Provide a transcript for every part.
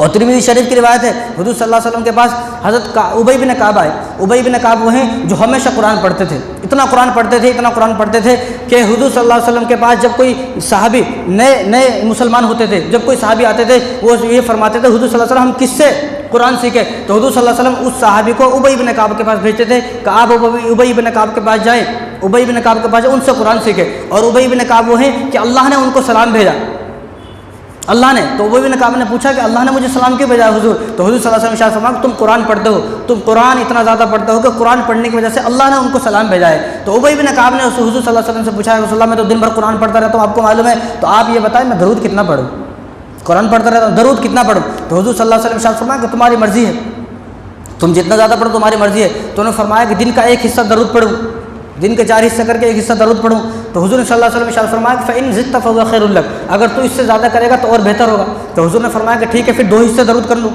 और तिरमिज़ी शरीफ की रिवायत है, हुज़ूर सल्लल्लाहु अलैहि वसल्लम के पास हज़रत उबई बिन काब आए। उबई बिन काब वो हैं जो हमेशा कुरान पढ़ते थे, इतना कुरान पढ़ते थे, इतना कुरान पढ़ते थे कि हुज़ूर सल्लल्लाहु अलैहि वसल्लम के पास जब कोई सहाबी नए मुसलमान होते थे, जब कोई सहाबी आते थे वो ये फरमाते थे हुज़ूर सल्लल्लाहु अलैहि वसल्लम हम किससे कुरान सीखे, तो हुज़ूर सल्लल्लाहु अलैहि वसल्लम उस सहाबी को उबई बिन काब के पास भेजते थे कि आप उबई बिन काब के पास जाएँ, उबई बिन काब के पास जाए, उनसे कुरान सीखे। और उबई बिन काब वो हैं कि अल्लाह ने उनको सलाम भेजा, अल्लाह ने, तो उबई बिन काब ने पूछा कि अल्लाह ने मुझे सलाम क्यों भेजा हुज़ूर, तो हुज़ूर सल्लल्लाहु अलैहि वसल्लम फरमाया तुम कुरान पढ़ते हो, तुम कुरान इतना ज़्यादा पढ़ते हो कि कुरान पढ़ने की वजह से अल्लाह ने उनको सलाम भेजा है। तो उबई बिन काब ने हुज़ूर सल्लल्लाहु अलैहि वसल्लम से पूछा रसूलुल्लाह मैं तो दिन भर कुरान पढ़ता रहता हूँ, आपको मालूम है, तो आप ये बताएं मैं दरूद कितना पढ़ूँ, कुरान पढ़ता रहता हूँ दरूद कितना पढ़ूँ। तो हुज़ूर सल्लल्लाहु अलैहि वसल्लम फरमाया कि तुम्हारी मर्ज़ी है, तुम जितना ज़्यादा पढ़ो तुम्हारी मर्ज़ी है। तो उन्होंने फरमाया कि दिन का एक हिस्सा दरूद पढ़ूँ, दिन के 4 हिस्से करके एक हिस्सा दरूद पढ़ूँ। तो हुज़ूर सल्लल्लाहु अलैहि वसल्लम फरमाया कि फ़इन ज़िदत फ़हुव खैरुल लक, अगर तू इससे ज़्यादा करेगा तो और बेहतर होगा। तो हुज़ूर ने फरमाया कि ठीक है फिर 2 हिस्से दरूद कर लूँ,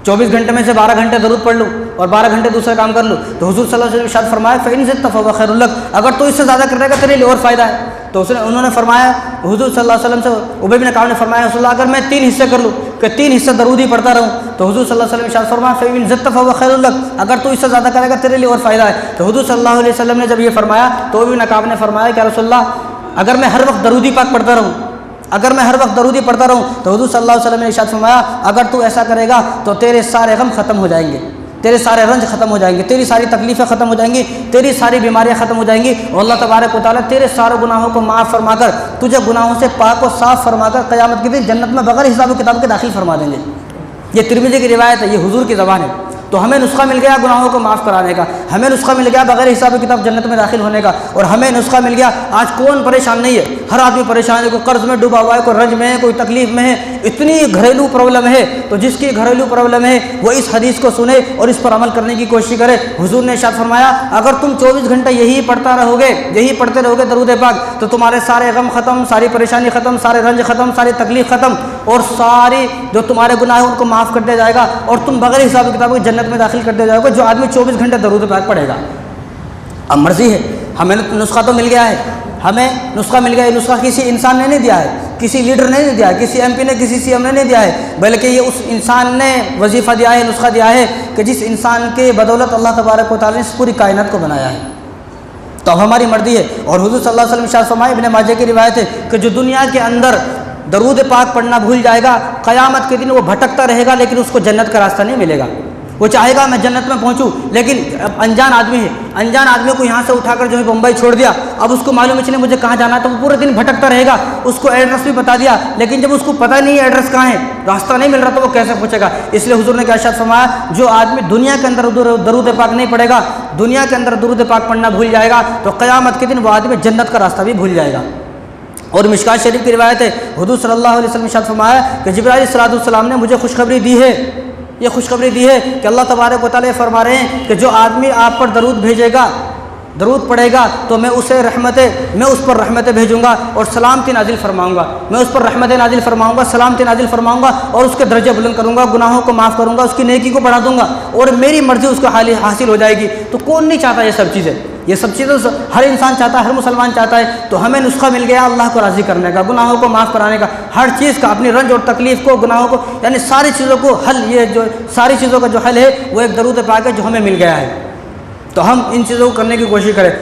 24 घंटे में से 12 घंटे दरूद पढ़ लूँ और 12 घंटे दूसरा काम कर लूँ। तो हुज़ूर सल्लल्लाहु अलैहि वसल्लम फरमाया फ़इन ज़िदत फ़हुव खैरुल लक, अगर तू इससे ज़्यादा करेगा तेरे लिए और फ़ायदा है। तो उन्होंने फरमाया हुज़ूर सल्लल्लाहु अलैहि वसल्लम से उबई बिन काब ने फरमाया रसूलुल्लाह अगर मैं 3 हिस्से कर लूँ कि 3 हिस्से दरूद ही पढ़ता रहूँ, तो हुज़ूर सल्लल्लाहु अलैहि वसल्लम फरमाया फ़इन ज़िदत फ़हुव खैरुल लक, अगर तू इससे ज़्यादा करेगा तेरे लिए और फ़ायदा है। तो हुज़ूर सल्लल्लाहु अलैहि वसल्लम ने जब ये फरमाया तो उबई बिन काब ने फरमाया कि रसूलुल्लाह अगर मैं हर वक्त दरूद ही पाक पढ़ता रहूँ, अगर मैं हर वक्त दरूद ही पढ़ता रहूँ, तो हुज़ूर सल्लल्लाहु अलैहि वसल्लम ने इरशाद फरमाया अगर तू ऐसा करेगा तो तेरे सारे गम ख़त्म हो जाएंगे, तेरे सारे रंज ख़त्म हो जाएंगे, तेरी सारी तकलीफ़ें ख़त्म हो जाएंगी, तेरी सारी बीमारियां ख़त्म हो जाएंगी और अल्लाह तबारक व तआला तेरे सारे गुनाहों को माफ़ फरमाकर तुझे गुनाहों से पाक और साफ़ फरमाकर क़यामत के दिन जन्नत में बग़ैर हिसाब किताब के दाखिल फरमा देंगे। ये तिरमिज़ी की रिवायत है, ये हुज़ूर की ज़बान है। तो हमें नुस्खा मिल गया गुनाहों को माफ़ कराने का, हमें नुस्खा मिल गया बग़ैर हिसाब किताब जन्नत में दाखिल होने का, और हमें नुस्खा मिल गया। आज कौन परेशान नहीं है, हर आदमी परेशान है, कोई कर्ज़ में डूबा हुआ है, कोई रंज में है, कोई तकलीफ़ में है, इतनी घरेलू प्रॉब्लम है। तो जिसकी घरेलू प्रॉब्लम है वो इस हदीस को सुने और इस पर अमल करने की कोशिश करे। हुज़ूर ने इरशाद फरमाया अगर तुम 24 घंटे यही पढ़ता रहोगे, यही पढ़ते रहोगे दरूद पाक, तो तुम्हारे सारे गम ख़त्म, सारी परेशानी ख़त्म, सारे रंज ख़त्म, सारी तकलीफ़ ख़त्म और सारी जो तुम्हारे गुनाह है उनको माफ़ कर दिया जाएगा और तुम बग़ैर हिसाब किताब की जन्नत में दाखिल कर दिया जाओगे, जो आदमी 24 घंटे दरूद पाक पढ़ेगा। अब मर्ज़ी है, हमें नुस्खा तो मिल गया है, हमें नुस्खा मिल गया। ये नुस्खा किसी इंसान ने नहीं दिया है, किसी लीडर ने नहीं दिया है, किसी MP ने, किसी CM ने नहीं दिया है, बल्कि ये उस इंसान ने वजीफ़ा दिया है, नुस्खा दिया है कि जिस इंसान के बदौलत अल्लाह तबारक व तआला ने इस पूरी कायनात को बनाया है। तो अब हमारी मर्ज़ी है। और हुज़ूर सल्लल्लाहु अलैहि वसल्लम फरमाए, इब्न माजा की रिवायत है कि जो दुनिया के अंदर दरूद पाक पढ़ना भूल जाएगा, क़यामत के दिन वो भटकता रहेगा लेकिन उसको जन्नत का रास्ता नहीं मिलेगा। वो चाहेगा मैं जन्नत में पहुंचूं, लेकिन अब अनजान आदमी है, अनजान आदमी को यहाँ से उठाकर जो है बम्बई छोड़ दिया, अब उसको मालूम है मुझे कहाँ जाना है, तो वो पूरे दिन भटकता रहेगा। उसको एड्रेस भी बता दिया लेकिन जब उसको पता नहीं है एड्रेस कहाँ है, रास्ता नहीं मिल रहा, तो वो कैसे पूछेगा। इसलिए हुज़ूर ने क्या इरशाद फरमाया, जो आदमी दुनिया के अंदर दरूद पाक नहीं पढ़ेगा, दुनिया के अंदर दरूद पाक पढ़ना भूल जाएगा, तो क़यामत के दिन वो आदमी जन्नत का रास्ता भी भूल जाएगा। और मिशकात शरीफ की रिवायत है, हुज़ूर सल्लल्लाहु अलैहि वसल्लम ने इरशाद फरमाया कि जिब्राइल अलैहिस्सलाम ने मुझे खुशखबरी दी है, ये खुशखबरी दी है कि अल्लाह तबारक व तआला फरमा रहे हैं कि जो आदमी आप पर दरूद भेजेगा, दरूद पढ़ेगा, तो मैं उस पर रहमतें भेजूँगा और सलामती नाजिल फरमाऊँगा, मैं उस पर रहमतें नाजिल फरमाऊँगा, सलामती नाजिल फरमाऊँगा और उसके दर्जे बुलंद करूँगा, गुनाहों को माफ़ करूँगा, उसकी नेकी को बढ़ा दूँगा और मेरी मर्ज़ी उसको हासिल हो जाएगी। तो कौन नहीं चाहता ये सब चीज़ें, ये सब चीज़ें हर इंसान चाहता है, हर मुसलमान चाहता है। तो हमें नुस्खा मिल गया अल्लाह को राज़ी करने का, गुनाहों को माफ़ कराने का, हर चीज़ का, अपनी रंज और तकलीफ़ को, गुनाहों को, यानी सारी चीज़ों को हल, ये जो सारी चीज़ों का जो हल है वो एक दरूद पाक है जो हमें मिल गया है। तो हम इन चीज़ों को करने की कोशिश करें।